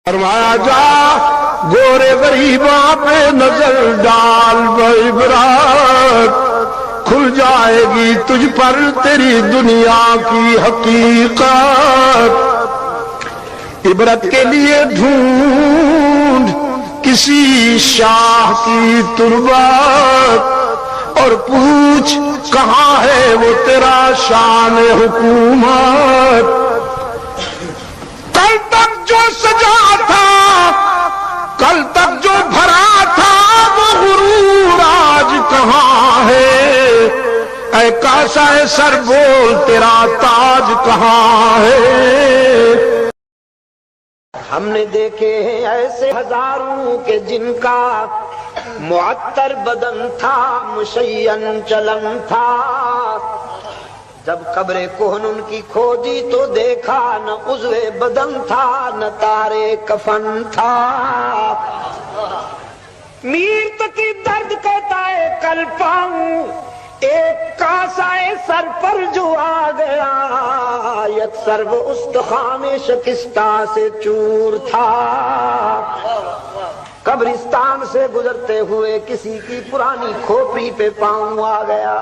فرمایا جا گورے غریباں پہ نظر ڈال بعبرت کھل جائے گی تجھ پر تیری دنیا کی حقیقت. عبرت کے لیے ڈھونڈ کسی شاہ کی تربت اور پوچھ کہاں ہے وہ تیرا شان حکومت. کل تک جو سجا تھا، کل تک جو بھرا تھا وہ غرور آج کہاں ہے؟ اے کاسا سر بول تیرا تاج کہاں ہے؟ ہم نے دیکھے ہیں ایسے ہزاروں کے جن کا معطر بدن تھا، مشین چلن تھا. جب قبر کہن ان کی کھودی تو دیکھا نہ عضو بدن تھا نہ تارے کفن تھا. میر تقی درد کہتا ہے کل پاؤں ایک کاسائے سر پر جو آ گیا، یک سر وہ استخوان شکستہ سے چور تھا. قبرستان سے گزرتے ہوئے کسی کی پرانی کھوپڑی پہ پاؤں آ گیا.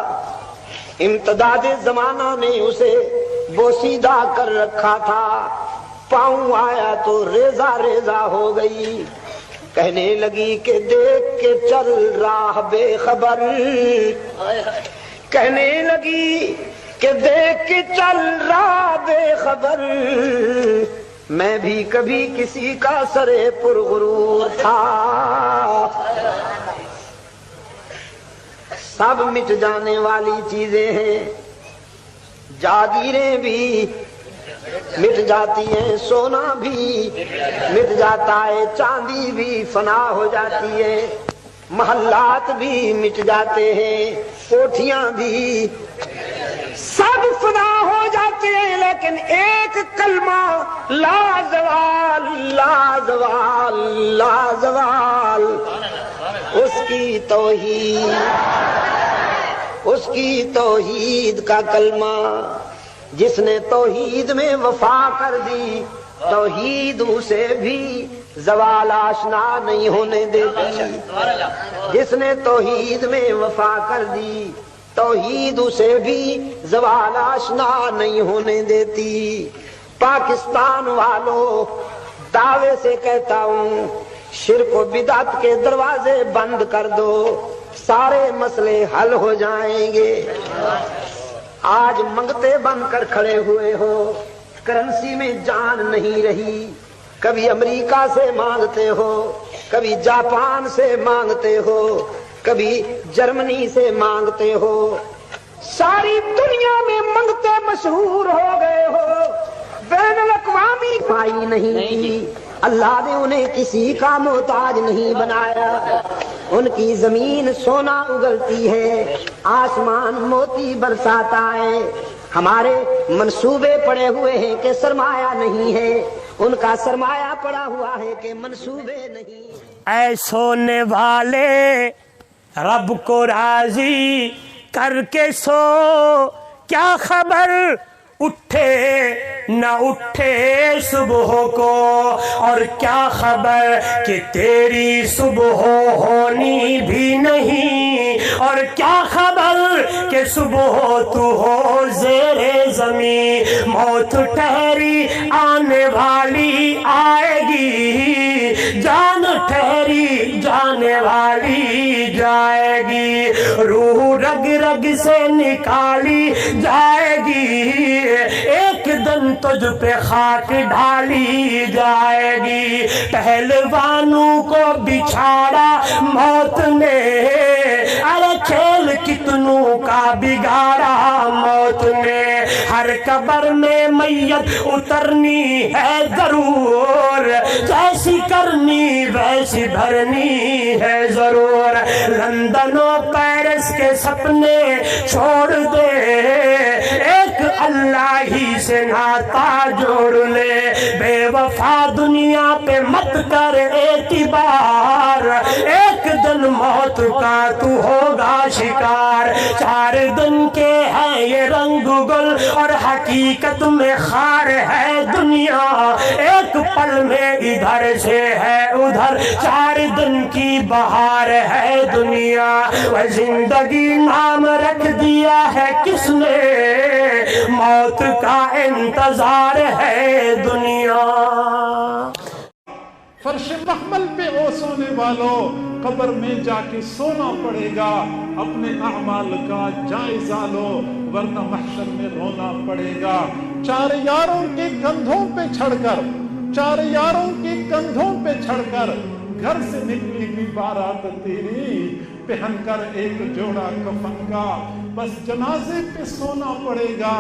امتداد زمانہ نے اسے بوسیدہ کر رکھا تھا. پاؤں آیا تو ریزہ ریزہ ہو گئی. کہنے لگی کہ دیکھ کے چل راہ بے خبر، کہنے لگی کہ دیکھ کے چل راہ بے خبر. میں بھی کبھی کسی کا سرے پرغرور تھا. سب مٹ جانے والی چیزیں ہیں، جاگیریں بھی مٹ جاتی ہیں، سونا بھی مٹ جاتا ہے، چاندی بھی فنا ہو جاتی ہے، محلات بھی مٹ جاتے ہیں، کوٹھیاں بھی سب فنا ہو جاتے ہیں، لیکن ایک کلمہ لا زوال لا زوال لا زوال، اس کی توحید، اس کی توحید کا کلمہ. جس نے توحید میں وفا کر دی، توحید اسے بھی زوال آشنا نہیں ہونے دیتی. جس نے توحید میں وفا کر دی، توحید اسے بھی زوال آشنا نہیں ہونے دیتی. پاکستان والوں دعوے سے کہتا ہوں شرک و بدعت کے دروازے بند کر دو، سارے مسئلے حل ہو جائیں گے. آج منگتے بن کر کھڑے ہوئے ہو، کرنسی میں جان نہیں رہی. کبھی امریکہ سے مانگتے ہو، کبھی جاپان سے مانگتے ہو، کبھی جرمنی سے مانگتے ہو. ساری دنیا میں منگتے مشہور ہو گئے ہو، بین الاقوامی پائی نہیں. اللہ نے انہیں کسی کا محتاج نہیں بنایا. ان کی زمین سونا اگلتی ہے، آسمان موتی برساتا ہے. ہمارے منصوبے پڑے ہوئے ہیں کہ سرمایہ نہیں ہے، ان کا سرمایہ پڑا ہوا ہے کہ منصوبے نہیں. اے سونے والے رب کو راضی کر کے سو، کیا خبر اٹھے نہ اٹھے صبح کو، اور کیا خبر کہ تیری صبح ہونی بھی نہیں، اور کیا خبر کہ صبح تو ہو زیر زمین. موت ٹھہری آنے والی آئے گی، جان ٹھہری جانے والی جائے گی، روح رگ رگ سے نکالی جائے گی، ایک دن تجھ پہ خاک ڈالی جائے گی. پہلوانوں کو بچھاڑا موت نے، ارے کھیل کتنوں کا بگاڑا موت نے. ہر قبر میں میت اترنی ہے ضرور، جیسی کرنی ویسی بھرنی ہے ضرور. لندن و پیرس کے سپنے چھوڑ دے، ایک اللہ ہی سے ناتا جوڑ لے. بے وفا دنیا پہ مت کر اعتبار، ایک دن موت کا تو ہوگا شکار. 4 دن کے ہیں یہ رنگ گل اور حقیقت میں خار ہے دنیا. ایک پل میں ادھر سے ہے ادھر 4 دن کی بہار ہے دنیا. وہ زندگی نام رکھ دیا ہے کس نے, موت کا انتظار ہے دنیا. فرش محمل پہ اوسونے والوں, قبر میں جا کے سونا پڑے گا. اپنے اعمال کا جائزہ لو ورنہ محشر میں رونا پڑے گا. 4 یاروں کے کندھوں پہ چڑھ کر, 4 یاروں کے کندھوں پہ چڑھ کر گھر سے نکلی بھی بارات تیری, پہن کر ایک جوڑا کفن کا بس جنازے پہ سونا پڑے گا.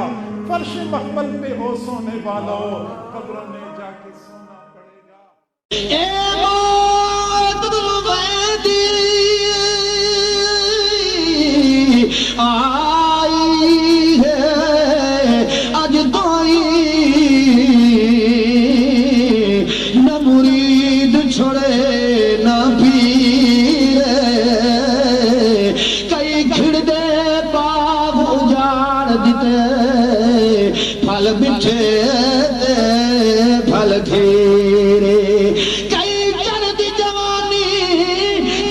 فرش محمل پہ اوسونے والوں, قبر میں جا کے سونا پڑے گا. اے موت الویدی آئی ہے اج کوئی نہ مرید چھوڑے نہ پیر, کئی کھڑ دے باغ اجاڑ دیتے, پھل بچھے پھل کھیرے, کئی چڑھتی جوانی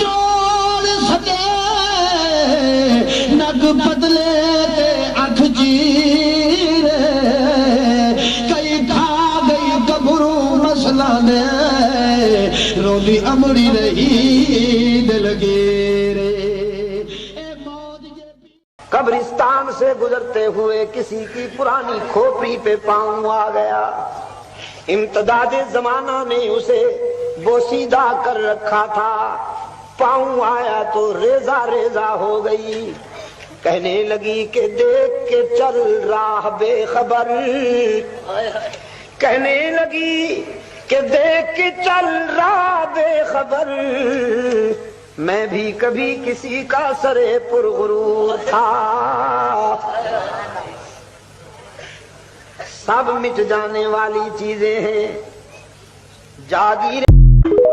توڑ سکے, نگ بدلے تے اکھ چیرے, کئی کھا گئی گبرو مسئلہ نے, رولی امڑی رہی دل گیرے. قبرستان سے گزرتے ہوئے کسی کی پرانی کھوپڑی پہ پاؤں آ گیا. امتداد زمانہ نے اسے بوسیدہ کر رکھا تھا, پاؤں آیا تو ریزہ ریزہ ہو گئی. کہنے لگی کہ دیکھ کے چل راہ بے خبر, کہنے لگی کہ دیکھ کے چل راہ بے خبر, میں بھی کبھی کسی کا سرے پرغرور تھا. سب مٹ جانے والی چیزیں ہیں, جاگیر.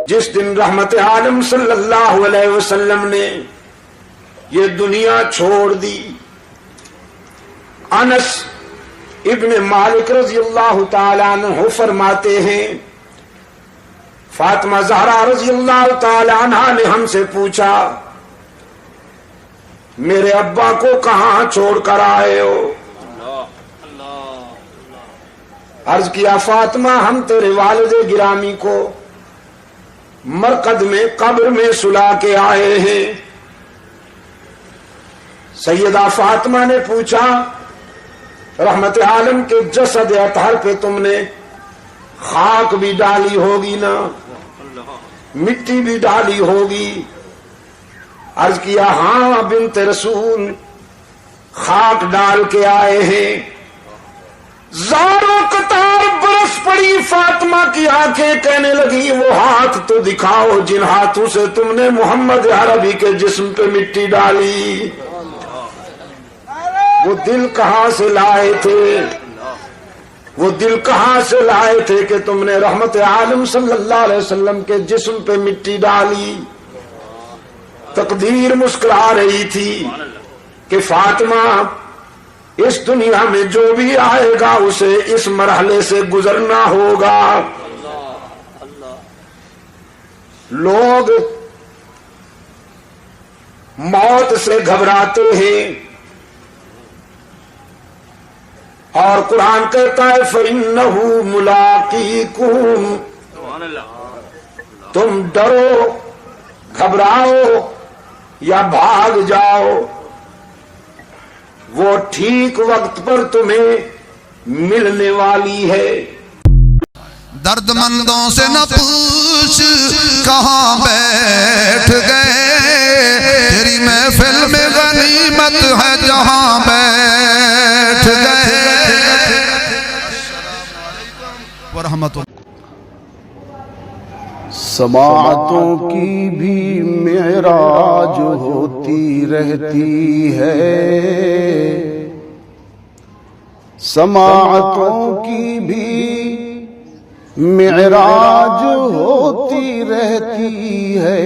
جس دن رحمت عالم صلی اللہ علیہ وسلم نے یہ دنیا چھوڑ دی, انس ابن مالک رضی اللہ تعالیٰ عنہ فرماتے ہیں, فاطمہ زہرا رضی اللہ تعالیٰ عنہ نے ہم سے پوچھا, میرے ابا کو کہاں چھوڑ کر آئے ہو؟ عرض کیا, فاطمہ ہم تیرے والد گرامی کو مرقد میں قبر میں سلا کے آئے ہیں. سیدہ فاطمہ نے پوچھا, رحمت عالم کے جسد اطہر پہ تم نے خاک بھی ڈالی ہوگی نا, مٹی بھی ڈالی ہوگی؟ عرض کیا, ہاں بنت رسول, خاک ڈال کے آئے ہیں. زاروں قطار برس پڑی فاطمہ کی آنکھیں, کہنے لگی وہ ہاتھ تو دکھاؤ جن ہاتھوں سے تم نے محمد عربی کے جسم پہ مٹی ڈالی. وہ دل کہاں سے لائے تھے, وہ دل کہاں سے لائے تھے کہ تم نے رحمت عالم صلی اللہ علیہ وسلم کے جسم پہ مٹی ڈالی؟ تقدیر مسکرا رہی تھی کہ فاطمہ اس دنیا میں جو بھی آئے گا اسے اس مرحلے سے گزرنا ہوگا. لوگ موت سے گھبراتے ہیں اور قرآن کہتا ہے فَإِنَّهُ مُلَاقِيكُمْ, تم ڈرو, گھبراؤ یا بھاگ جاؤ, وہ ٹھیک وقت پر تمہیں ملنے والی ہے. درد مندوں سے نہ پوچھ کہاں بیٹھ گئے, تیری محفل میں غنیمت ہے جہاں بیٹھ گئے. ورحمت اللہ. سماعتوں کی بھی معراج ہوتی رہتی ہے, سماعتوں کی بھی معراج ہوتی رہتی ہے.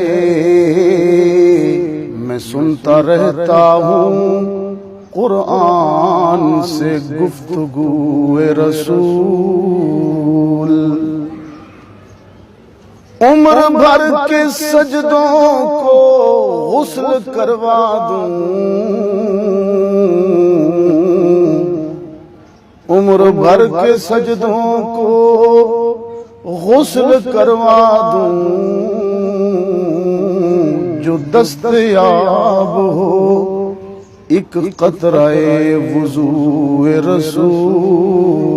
سنتا رہتا ہوں قرآن سے گفتگو رسول، عمر بھر کے سجدوں کو غسل کروا دوں، عمر بھر کے سجدوں کو غسل کروا دوں، جو دستیاب ہو ایک قطرہ وضو رسول۔